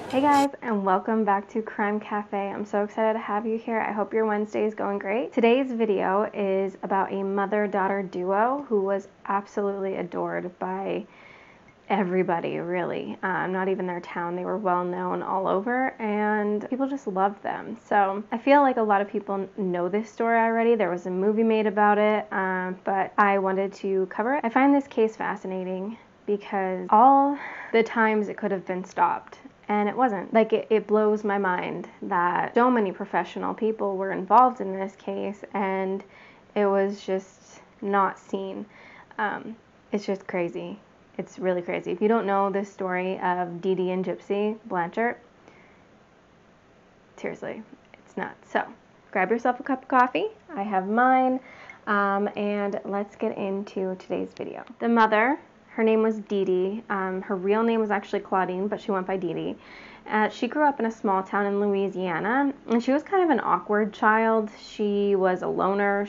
Hey guys, and welcome back to Crime Cafe. I'm so excited to have you here. I hope your Wednesday is going great. Today's video is about a mother-daughter duo who was absolutely adored by everybody, really. Not even their town. They were well known all over and people just loved them. So I feel like a lot of people know this story already. There was a movie made about it, but I wanted to cover it. I find this case fascinating because all the times it could have been stopped, and it wasn't. Like, it blows my mind that so many professional people were involved in this case and it was just not seen. It's just crazy. It's really crazy. If you don't know this story of Dee Dee and GYPSY Blanchard, seriously, it's nuts. So grab yourself a cup of coffee. I have mine, and let's get into today's video. The mother, her name was Dee Dee. Her real name was actually Claudine, but she went by Dee Dee. She grew up in a small town in Louisiana, and she was kind of an awkward child. She was a loner.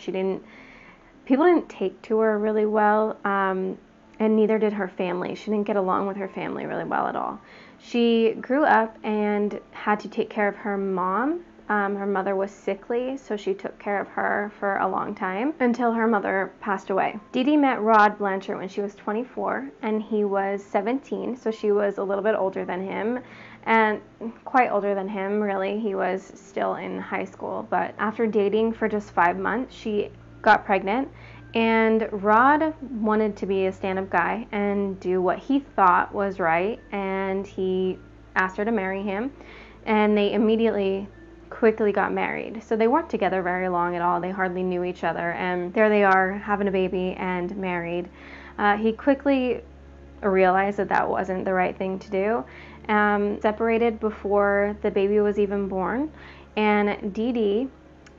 People didn't take to her really well, and neither did her family. She didn't get along with her family really well at all. She grew up and had to take care of her mom. Her mother was sickly, so she took care of her for a long time until her mother passed away. Dee Dee met Rod Blanchard when she was 24 and he was 17, so she was a little bit older than him, and quite older than him, really. He was still in high school, but after dating for just 5 months, she got pregnant, and Rod wanted to be a stand-up guy and do what he thought was right, and he asked her to marry him, and they quickly got married. So they weren't together very long at all. They hardly knew each other, and there they are having a baby and married. He quickly realized that that wasn't the right thing to do. Separated before the baby was even born, and Dee Dee,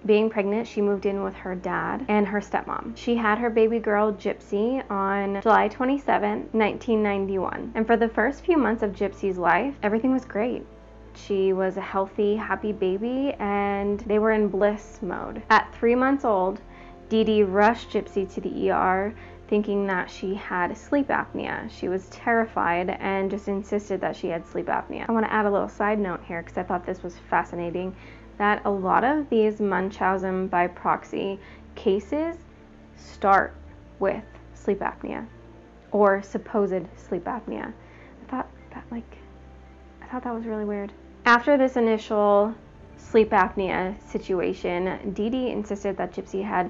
being pregnant, she moved in with her dad and her stepmom. She had her baby girl GYPSY on July 27, 1991. And for the first few months of GYPSY's life, everything was great. She was a healthy, happy baby, and they were in bliss mode. At 3 months old, Dee Dee rushed GYPSY to the ER, thinking that she had sleep apnea. She was terrified and just insisted that she had sleep apnea. I want to add a little side note here because I thought this was fascinating, that a lot of these Munchausen by proxy cases start with sleep apnea or supposed sleep apnea. I thought that was really weird. After this initial sleep apnea situation, Dee Dee insisted that GYPSY had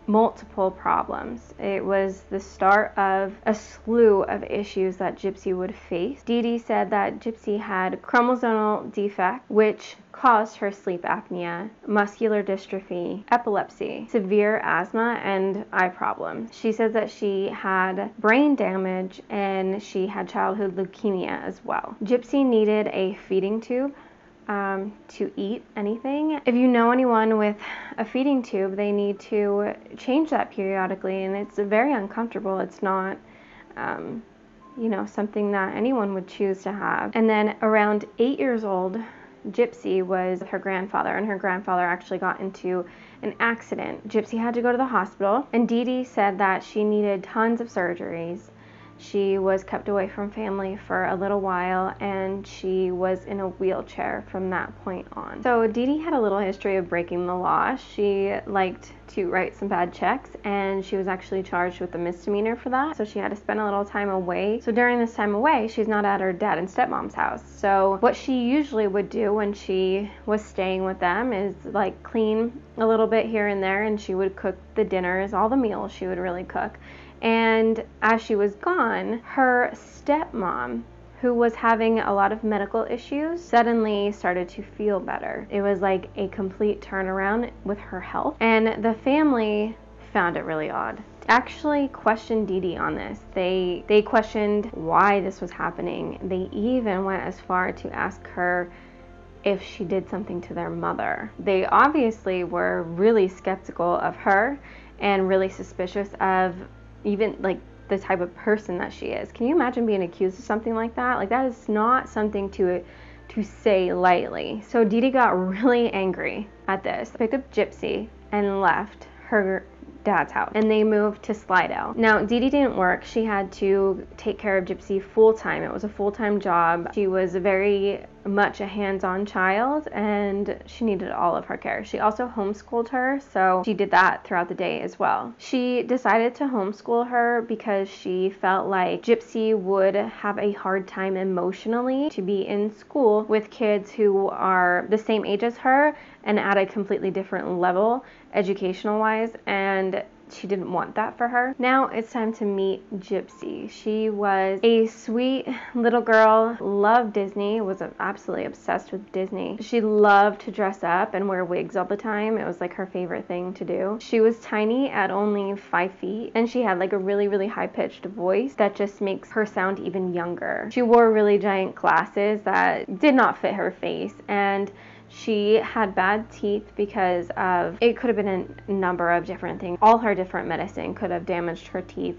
multiple problems. It was the start of a slew of issues that GYPSY would face. Dee Dee said that GYPSY had chromosomal defect, which caused her sleep apnea, muscular dystrophy, epilepsy, severe asthma, and eye problems. She says that she had brain damage and she had childhood leukemia as well. GYPSY needed a feeding tube to eat anything. If you know anyone with a feeding tube, they need to change that periodically, and it's very uncomfortable. It's not, something that anyone would choose to have. And then around 8 years old, GYPSY was with her grandfather, and her grandfather actually got into an accident. GYPSY had to go to the hospital, and Dee Dee said that she needed tons of surgeries. She was kept away from family for a little while, and she was in a wheelchair from that point on. So Dee Dee had a little history of breaking the law. She liked to write some bad checks, and she was actually charged with a misdemeanor for that. So she had to spend a little time away. So during this time away, she's not at her dad and stepmom's house. So what she usually would do when she was staying with them is like clean a little bit here and there, and she would cook the dinners, all the meals she would really cook. And as she was gone, her stepmom, who was having a lot of medical issues, suddenly started to feel better. It was like a complete turnaround with her health. And the family found it really odd. Actually questioned Dee Dee on this. They questioned why this was happening. They even went as far to ask her if she did something to their mother. They obviously were really skeptical of her and really suspicious of even like the type of person that she is. Can you imagine being accused of something like that? Like, that is not something to say lightly. So Dee Dee got really angry at this, picked up GYPSY and left. Her Dad's house, and they moved to Slidell. Now, Dee Dee didn't work. She had to take care of Gypsy full-time. It was a full-time job. She was very much a hands-on child, and she needed all of her care. She also homeschooled her, so she did that throughout the day as well. She decided to homeschool her because she felt like Gypsy would have a hard time emotionally to be in school with kids who are the same age as her and at a completely different level educational wise, and she didn't want that for her. Now it's time to meet Gypsy. She was a sweet little girl, loved Disney, was absolutely obsessed with Disney. She loved to dress up and wear wigs all the time. It was like her favorite thing to do. She was tiny at only 5 feet, and she had like a really, really high-pitched voice that just makes her sound even younger. She wore really giant glasses that did not fit her face, and she had bad teeth because of, it could have been a number of different things. All her different medicine could have damaged her teeth.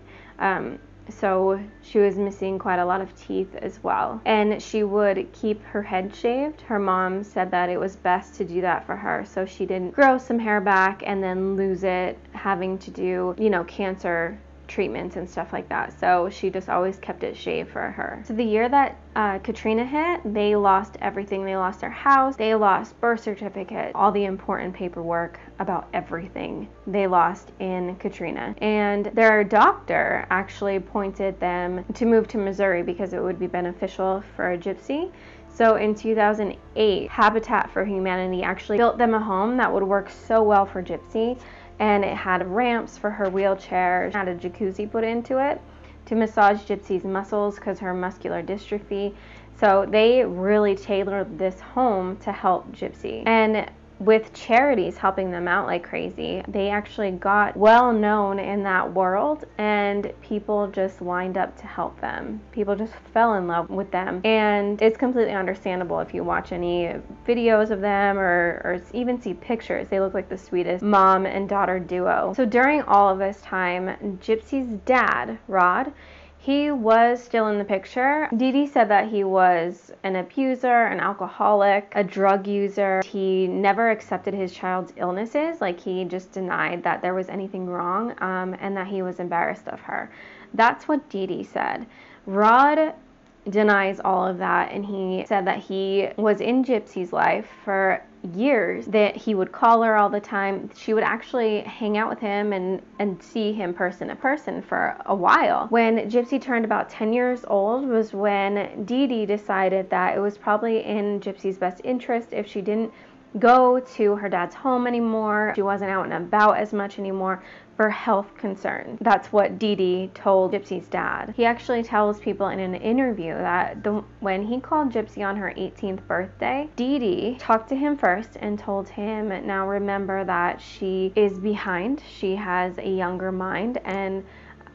So she was missing quite a lot of teeth as well. And she would keep her head shaved. Her mom said that it was best to do that for her so she didn't grow some hair back and then lose it, having to do, you know, cancer treatments and stuff like that. So she just always kept it shaved for her. So the year that Katrina hit, they lost everything. They lost their house, they lost birth certificate, all the important paperwork about everything they lost in Katrina. And their doctor actually pointed them to move to Missouri because it would be beneficial for Gypsy. So in 2008, Habitat for Humanity actually built them a home that would work so well for Gypsy. And it had ramps for her wheelchair, had a jacuzzi put into it to massage Gypsy's muscles because her muscular dystrophy. So they really tailored this home to help Gypsy. And with charities helping them out like crazy, they actually got well known in that world, and people just lined up to help them. People just fell in love with them, and it's completely understandable if you watch any videos of them or even see pictures. They look like the sweetest mom and daughter duo. So during all of this time, Gypsy's dad, Rod, he was still in the picture. Dee Dee said that he was an abuser, an alcoholic, a drug user. He never accepted his child's illnesses. Like, he just denied that there was anything wrong, and that he was embarrassed of her. That's what Dee Dee said. Rod denies all of that, and he said that he was in Gypsy's life for years, that he would call her all the time. She would actually hang out with him and see him person to person for a while. When Gypsy turned about 10 years old was when Dee Dee decided that it was probably in Gypsy's best interest if she didn't go to her dad's home anymore. She wasn't out and about as much anymore for health concerns. That's what Dee Dee told Gypsy's dad. He actually tells people in an interview that when he called Gypsy on her 18th birthday, Dee Dee talked to him first and told him, now remember that she is behind. She has a younger mind, and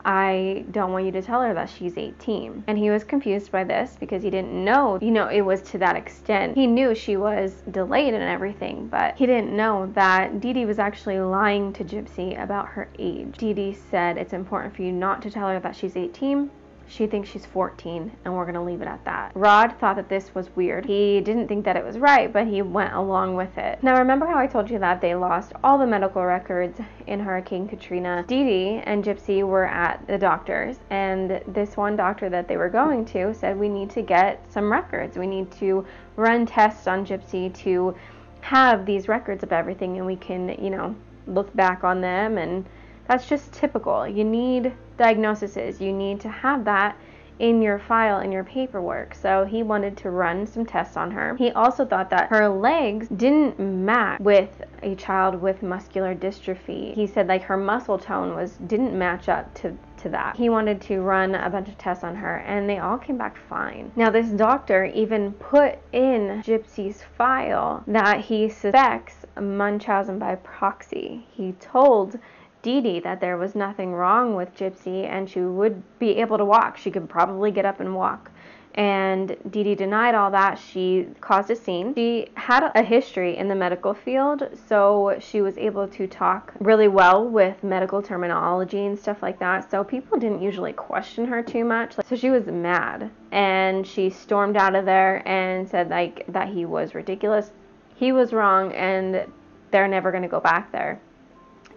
I don't want you to tell her that she's 18. And he was confused by this because he didn't know, it was to that extent. He knew she was delayed and everything, but he didn't know that Dee Dee was actually lying to Gypsy about her age. Dee Dee said it's important for you not to tell her that she's 18. She thinks she's 14, and we're gonna leave it at that. Rod thought that this was weird. He didn't think that it was right, but he went along with it. Now, remember how I told you that they lost all the medical records in Hurricane Katrina? Dee Dee and Gypsy were at the doctor's, and this one doctor that they were going to said, we need to get some records. We need to run tests on Gypsy to have these records of everything, and we can, look back on them. And that's just typical. You need diagnoses. You need to have that in your file, in your paperwork. So he wanted to run some tests on her. He also thought that her legs didn't match with a child with muscular dystrophy. He said like her muscle tone didn't match up to that. He wanted to run a bunch of tests on her, and they all came back fine. Now, this doctor even put in Gypsy's file that he suspects Munchausen by proxy. He told Dee Dee that there was nothing wrong with Gypsy and she would be able to walk. She could probably get up and walk. And Dee Dee denied all that. She caused a scene. She had a history in the medical field, so she was able to talk really well with medical terminology and stuff like that. So people didn't usually question her too much. So she was mad, and she stormed out of there and said that he was ridiculous. He was wrong, and they're never going to go back there.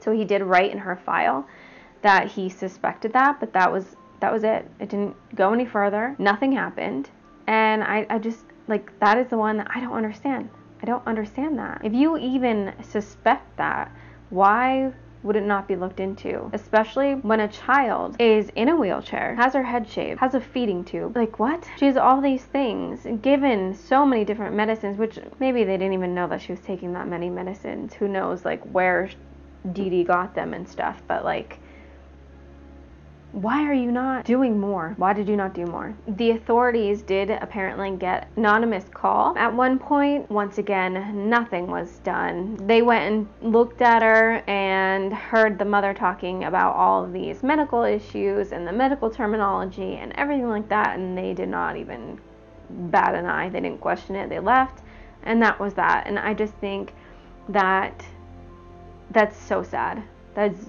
So he did write in her file that he suspected that, but that was it. It didn't go any further. Nothing happened. And I just, like, that is the one that I don't understand. I don't understand that. If you even suspect that, why would it not be looked into? Especially when a child is in a wheelchair, has her head shaved, has a feeding tube. Like, what? She has all these things, given so many different medicines, which maybe they didn't even know that she was taking that many medicines. Who knows, like, where Dee Dee got them and stuff. But, like, why are you not doing more? Why did you not do more? The authorities did apparently get an anonymous call at one point. Once again, nothing was done. They went and looked at her and heard the mother talking about all of these medical issues and the medical terminology and everything like that, and they did not even bat an eye. They didn't question it. They left, and that was that. And I just think that that's so sad. That's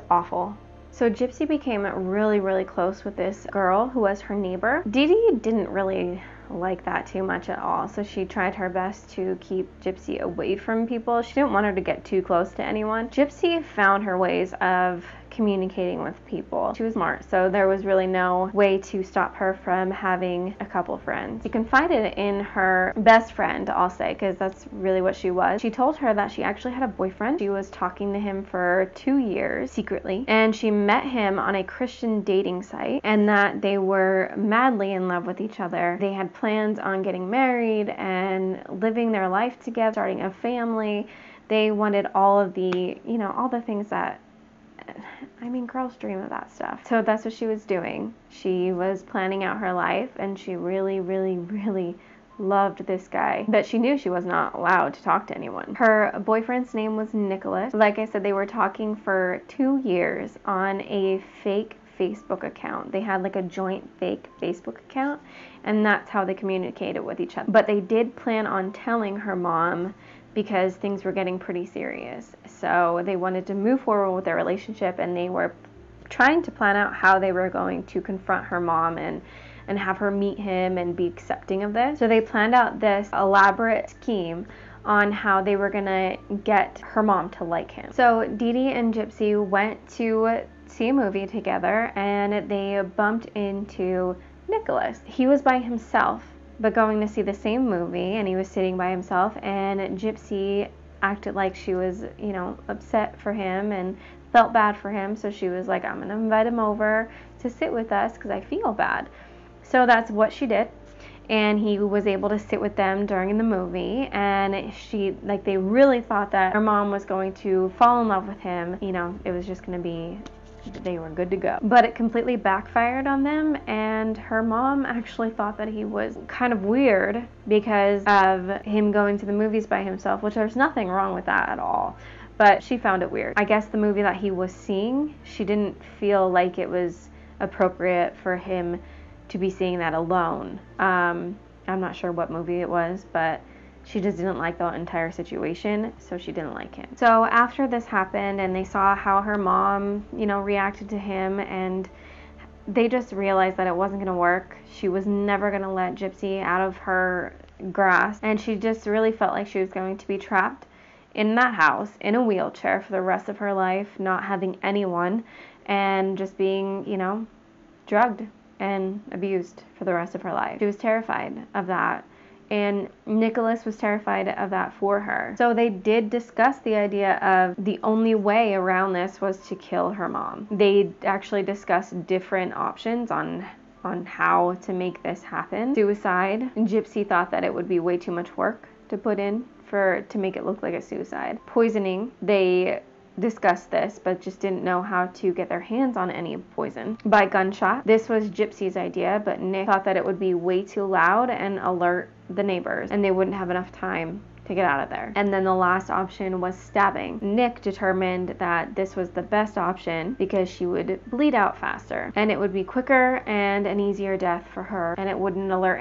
awful. So GYPSY became really, really close with this girl who was her neighbor. Dee Dee didn't really like that too much at all, so she tried her best to keep GYPSY away from people. She didn't want her to get too close to anyone. GYPSY found her ways of communicating with people. She was smart, so there was really no way to stop her from having a couple friends. She confided in her best friend, I'll say, because that's really what she was. She told her that she actually had a boyfriend. She was talking to him for 2 years secretly, and she met him on a Christian dating site, and that they were madly in love with each other. They had plans on getting married and living their life together, starting a family. They wanted all of the, all the things that, I mean, girls dream of that stuff. So that's what she was doing. She was planning out her life, and she really, really, really loved this guy, but she knew she was not allowed to talk to anyone. Her boyfriend's name was Nicholas. Like I said, they were talking for 2 years on a fake Facebook account. They had like a joint fake Facebook account, and that's how they communicated with each other. But they did plan on telling her mom because things were getting pretty serious. So they wanted to move forward with their relationship, and they were trying to plan out how they were going to confront her mom and have her meet him and be accepting of this. So they planned out this elaborate scheme on how they were gonna get her mom to like him. So Dee Dee and GYPSY went to see a movie together, and they bumped into Nicholas. He was by himself, but going to see the same movie, and he was sitting by himself, and GYPSY acted like she was, upset for him and felt bad for him. So she was like, I'm gonna invite him over to sit with us because I feel bad. So that's what she did, and he was able to sit with them during the movie, and they really thought that her mom was going to fall in love with him. It was just going to be, they were good to go. But it completely backfired on them, and her mom actually thought that he was kind of weird because of him going to the movies by himself, which there's nothing wrong with that at all. But she found it weird. I guess the movie that he was seeing, she didn't feel like it was appropriate for him to be seeing that alone. I'm not sure what movie it was, but she just didn't like the entire situation, so she didn't like him. So after this happened, and they saw how her mom, reacted to him, and they just realized that it wasn't gonna work. She was never gonna let GYPSY out of her grasp, and she just really felt like she was going to be trapped in that house, in a wheelchair for the rest of her life, not having anyone, and just being, drugged and abused for the rest of her life. She was terrified of that, and Nicholas was terrified of that for her. So they did discuss the idea of the only way around this was to kill her mom. They actually discussed different options on how to make this happen. Suicide. GYPSY thought that it would be way too much work to put in to make it look like a suicide. Poisoning. They discussed this, but just didn't know how to get their hands on any poison. By gunshot. This was GYPSY's idea, but Nick thought that it would be way too loud and alert the neighbors, and they wouldn't have enough time to get out of there. And then the last option was stabbing. Nick determined that this was the best option because she would bleed out faster, and it would be quicker and an easier death for her, and it wouldn't alert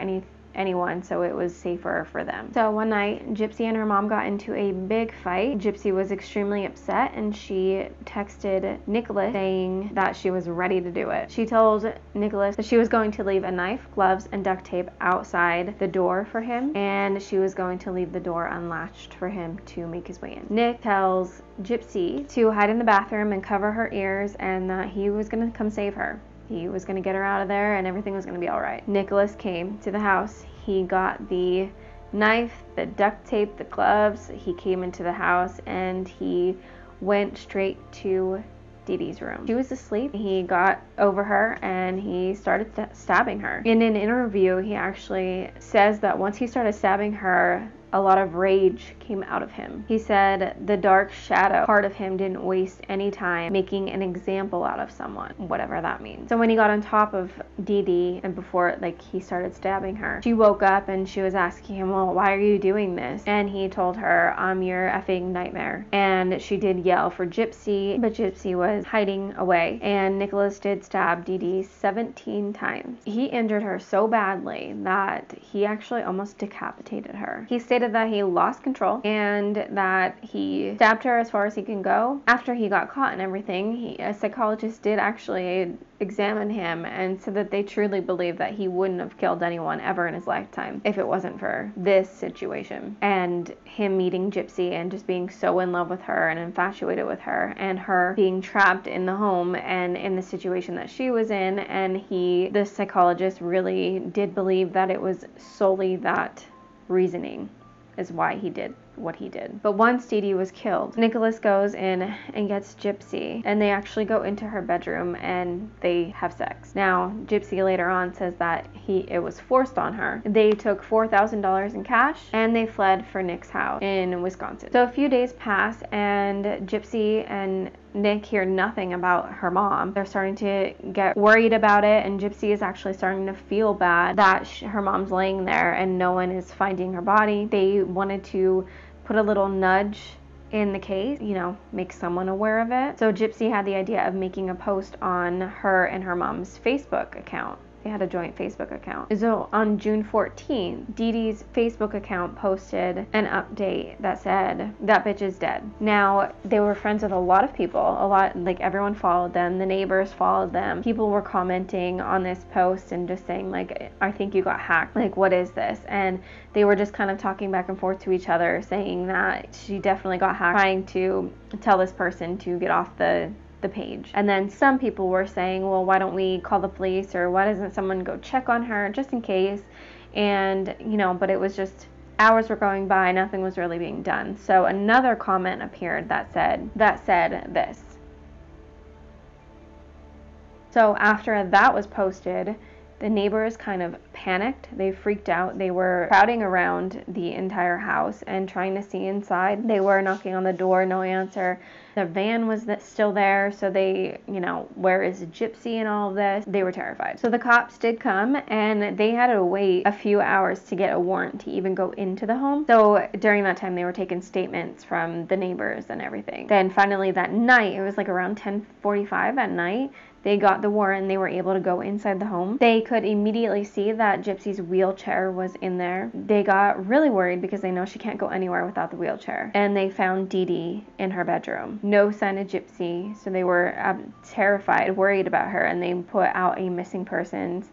anyone, so it was safer for them. So one night, Gypsy and her mom got into a big fight. Gypsy was extremely upset, and she texted Nicholas saying that she was ready to do it. She told Nicholas that she was going to leave a knife, gloves, and duct tape outside the door for him, and she was going to leave the door unlatched for him to make his way in. Nick tells Gypsy to hide in the bathroom and cover her ears, and that he was going to come save her. He was going to get her out of there, and everything was going to be all right. Nicholas came to the house. He got the knife, the duct tape, the gloves. He came into the house, and he went straight to Dee Dee's room. She was asleep. He got over her and he started stabbing her. In an interview, he actually says that once he started stabbing her, a lot of rage came out of him. He said the dark shadow part of him didn't waste any time making an example out of someone, whatever that means. So when he got on top of Dee Dee and before he started stabbing her, she woke up and she was asking him, well, why are you doing this? And he told her, I'm your effing nightmare. And she did yell for Gypsy, but Gypsy was hiding away. And Nicholas did stab Dee Dee 17 times. He injured her so badly that he actually almost decapitated her. He stated that he lost control and that he stabbed her as far as he can go. After he got caught and everything, a psychologist did actually examine him and said that they truly believe that he wouldn't have killed anyone ever in his lifetime if it wasn't for this situation and him meeting Gypsy and just being so in love with her and infatuated with her, and her being trapped in the home and in the situation that she was in. And the psychologist really did believe that it was solely that reasoning is why he did what he did. But once Dee Dee was killed, Nicholas goes in and gets Gypsy, and they actually go into her bedroom and they have sex. Now, Gypsy later on says that it was forced on her. They took $4,000 in cash and they fled for Nick's house in Wisconsin. So a few days pass and Gypsy and Nick hear nothing about her mom. They're starting to get worried about it, and Gypsy is actually starting to feel bad that her mom's laying there and no one is finding her body. They wanted to put a little nudge in the case, make someone aware of it. So Gypsy had the idea of making a post on her and her mom's Facebook account. They had a joint Facebook account. So on June 14th, Dee Dee's Facebook account posted an update that said, that bitch is dead. Now, they were friends with a lot of people. Everyone followed them. The neighbors followed them. People were commenting on this post and just saying, I think you got hacked. What is this? And they were just kind of talking back and forth to each other, saying that she definitely got hacked, trying to tell this person to get off the page. And then some people were saying, well, why don't we call the police, or why doesn't someone go check on her just in case? And but it was just hours were going by, nothing was really being done. So another comment appeared that said this. So after that was posted, the neighbors kind of panicked. They freaked out. They were crowding around the entire house and trying to see inside. They were knocking on the door, no answer. The van was still there, so they, where is Gypsy and all of this? They were terrified. So the cops did come, and they had to wait a few hours to get a warrant to even go into the home. So during that time, they were taking statements from the neighbors and everything. Then finally that night, it was around 10:45 at night, they got the warrant and they were able to go inside the home. They could immediately see that Gypsy's wheelchair was in there. They got really worried because they know she can't go anywhere without the wheelchair. And they found Dee Dee in her bedroom. No sign of Gypsy, so they were terrified, worried about her, and they put out a missing persons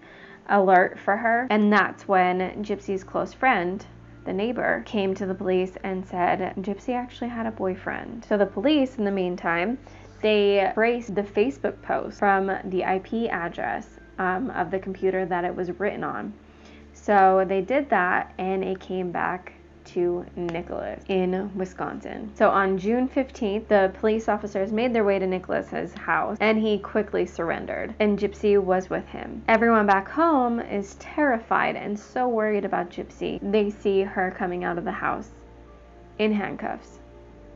alert for her. And that's when Gypsy's close friend, the neighbor, came to the police and said Gypsy actually had a boyfriend. So the police, in the meantime, they traced the Facebook post from the IP address of the computer that it was written on. So they did that, and it came back to Nicholas in Wisconsin. So on June 15th, the police officers made their way to Nicholas's house, and he quickly surrendered, and Gypsy was with him. Everyone back home is terrified and so worried about Gypsy. They see her coming out of the house in handcuffs,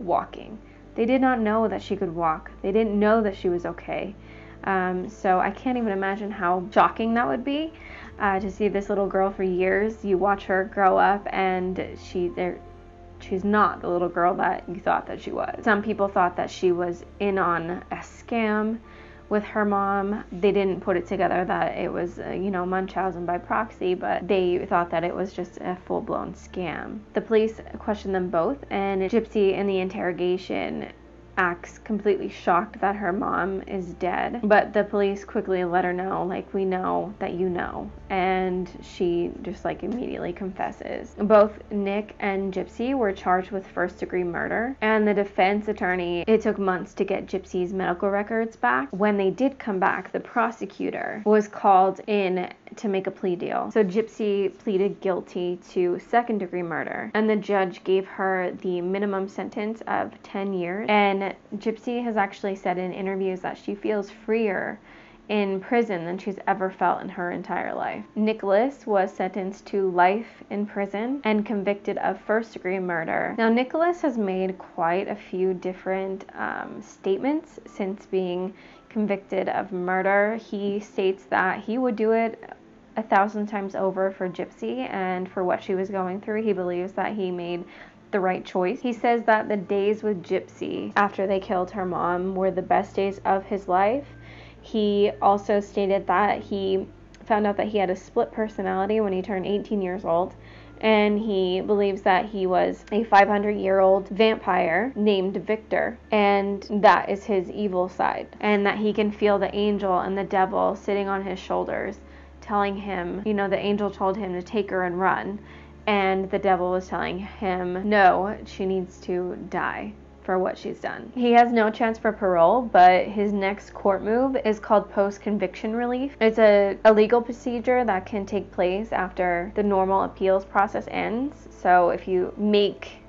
walking. They did not know that she could walk. They didn't know that she was okay. So I can't even imagine how shocking that would be to see this little girl for years. You watch her grow up, and she's not the little girl that you thought that she was. Some people thought that she was in on a scam with her mom. They didn't put it together that it was, Munchausen by proxy, but they thought that it was just a full-blown scam. The police questioned them both, and Gypsy in the interrogation acts completely shocked that her mom is dead, but the police quickly let her know, like, we know that you know, and she just like immediately confesses. Both Nick and Gypsy were charged with first-degree murder, and the defense attorney, it took months to get Gypsy's medical records back. When they did come back, the prosecutor was called in to make a plea deal. So Gypsy pleaded guilty to second-degree murder, and the judge gave her the minimum sentence of 10 years. And Gypsy has actually said in interviews that she feels freer in prison than she's ever felt in her entire life. Nicholas was sentenced to life in prison and convicted of first-degree murder. Now, Nicholas has made quite a few different statements since being convicted of murder. He states that he would do it 1,000 times over for Gypsy, and for what she was going through, he believes that he made the right choice. He says that the days with Gypsy after they killed her mom were the best days of his life. He also stated that he found out that he had a split personality when he turned 18 years old, and he believes that he was a 500-year-old vampire named Victor, and that is his evil side, and that he can feel the angel and the devil sitting on his shoulders telling him, the angel told him to take her and run, and the devil was telling him, no, she needs to die for what she's done. He has no chance for parole, but his next court move is called post-conviction relief. It's a legal procedure that can take place after the normal appeals process ends. So if you make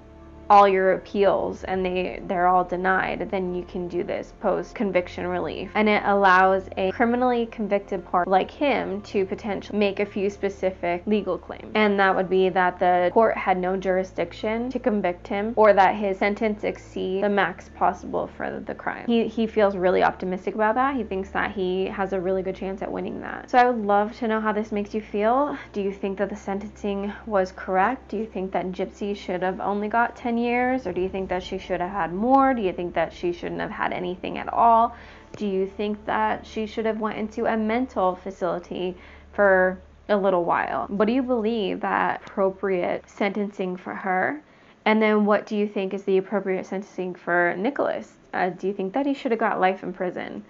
all your appeals and they're all denied, then you can do this post-conviction relief. And it allows a criminally convicted party like him to potentially make a few specific legal claims. And that would be that the court had no jurisdiction to convict him, or that his sentence exceed the max possible for the crime. He feels really optimistic about that. He thinks that he has a really good chance at winning that. So I would love to know how this makes you feel. Do you think that the sentencing was correct? Do you think that Gypsy should have only got 10 years, or do you think that she should have had more? Do you think that she shouldn't have had anything at all? Do you think that she should have went into a mental facility for a little while? What do you believe that appropriate sentencing for her? And then what do you think is the appropriate sentencing for Nicholas? Do you think that he should have got life in prison?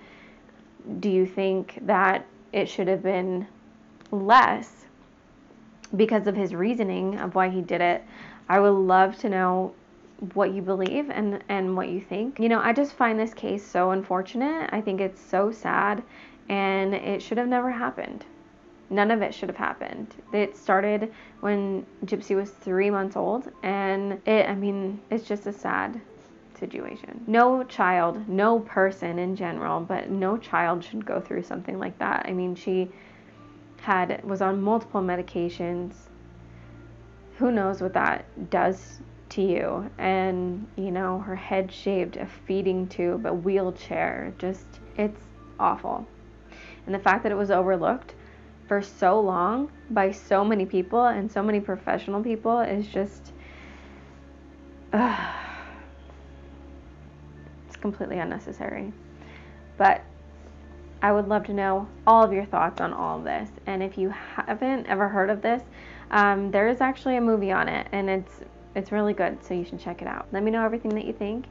Do you think that it should have been less because of his reasoning of why he did it? I would love to know what you believe and what you think. I just find this case so unfortunate. I think it's so sad, and it should have never happened. None of it should have happened. It started when Gypsy was 3 months old, and it's just a sad situation. No child, no person in general, but no child should go through something like that. She was on multiple medications. Who knows what that does to you? And her head shaved, a feeding tube, a wheelchair, it's awful. And the fact that it was overlooked for so long by so many people and so many professional people is just it's completely unnecessary. But I would love to know all of your thoughts on all of this. And if you haven't ever heard of this, there is actually a movie on it, and it's really good, so you should check it out. Let me know everything that you think,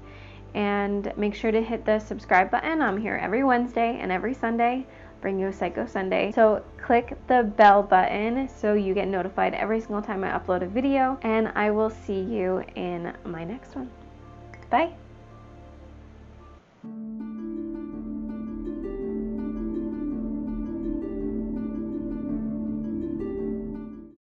and make sure to hit the subscribe button. I'm here every Wednesday and every Sunday, bring you a Psycho Sunday. So click the bell button so you get notified every single time I upload a video, and I will see you in my next one. Bye.